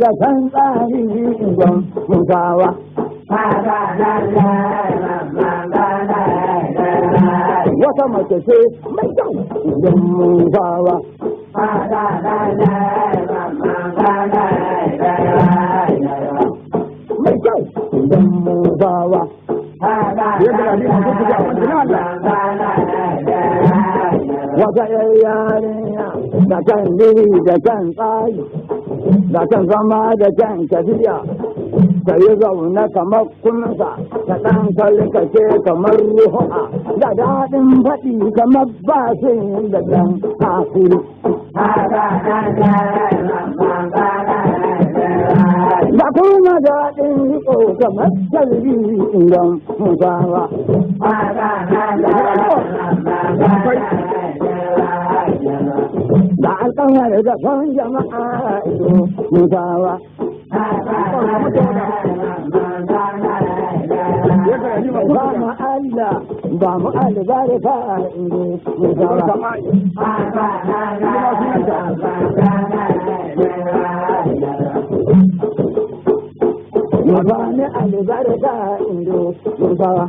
da kan tsari don musawa. Wata mace ce mai kyau don musawa. Mai kyau don musawa. Wata yarinya da kan diri da kan tsari da kan zama da kan tafiya ta yi zaune kamar kunsa ta ɗan kalkace kamar ruha da daɗin faɗi kamar basin da ɗan hakuri. Da kuma daɗin riko kamar kalbi idan musawa. Da alƙawar da kan jama'a ido musawa. Ba mu Allah ba mu albarka ido musawa. Mabani albarka indo musawa.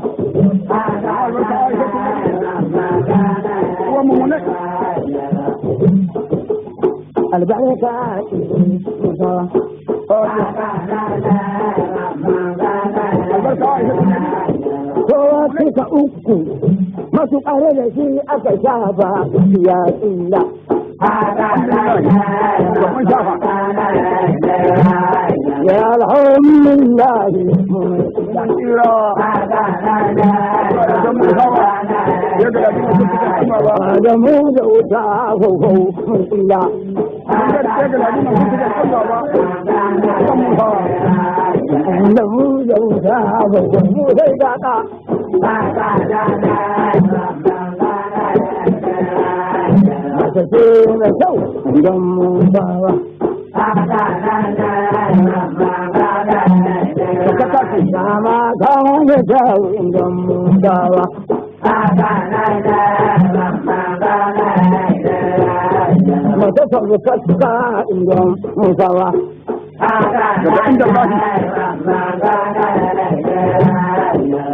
Albarka indo musawa. Kowa suka uku masu ƙare da shi aka shafa ya tsilla. Ya alhamdulillah da mu da wuta faufau mun tsira. Da mu da wuta faufau mu sai daɗa. Mata ce mai kyau don musawa. Sama kawai da kyau don musawa. Mata sabu kaska don musawa.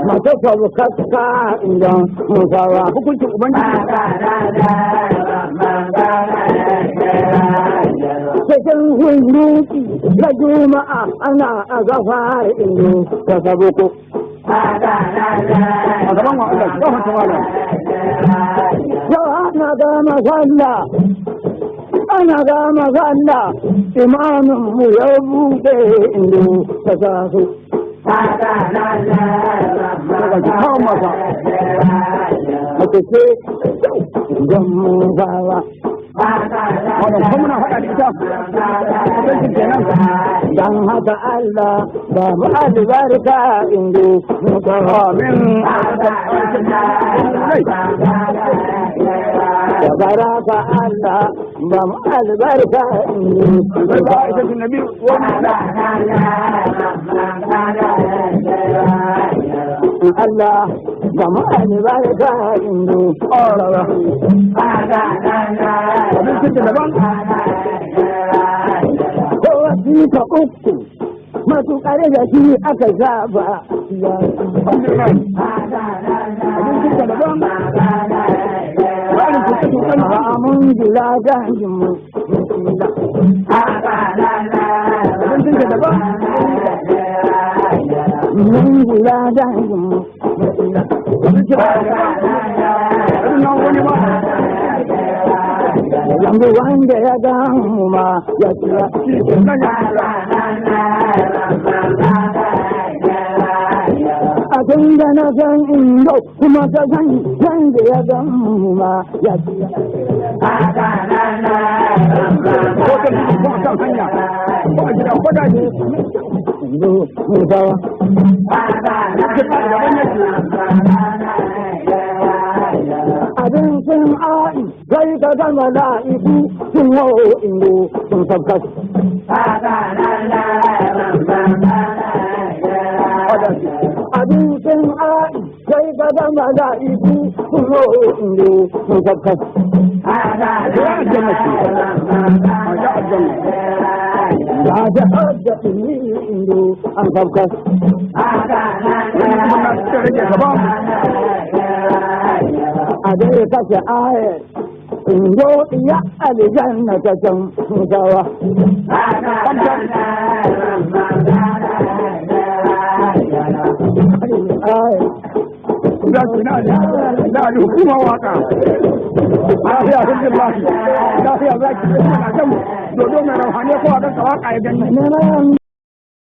Mata sabu kaska don musawa. Hukuncin Ubangiji. Cikin hunduki na juma'a ana a gafar indo ta sabuku. Yau ana gama sallah, ana gama sallah, imanin mu ya buɗe indo ta sasu. Mace ce don musawa. Wannan kuma na faɗa da ita dan haka Allah ba mu albarka indo amin da baraka Allah ba mu albarka indo Allah ba mu albarka indo ka uku masu kare da shi aka zaba ya mun jira gajin mu mun jira gajin mu yanzu wanda ya gamu ma ya tsira a tun da na san indo kuma ta san wanda ya gamu ma ya tsira abin sun a'i sai ka gama la'iku sun hau indo sun sabkas abin sun a'i sai ka gama la'iku sun hau indo sun sabkas ga da hajja ni indo an sabka a dai kace aye indo ya aljanna ta can mutawa da hukuma waka lafiya sun jin lafi lafiya za ki na kan dodo mai rauhane ko a kan waka ya gani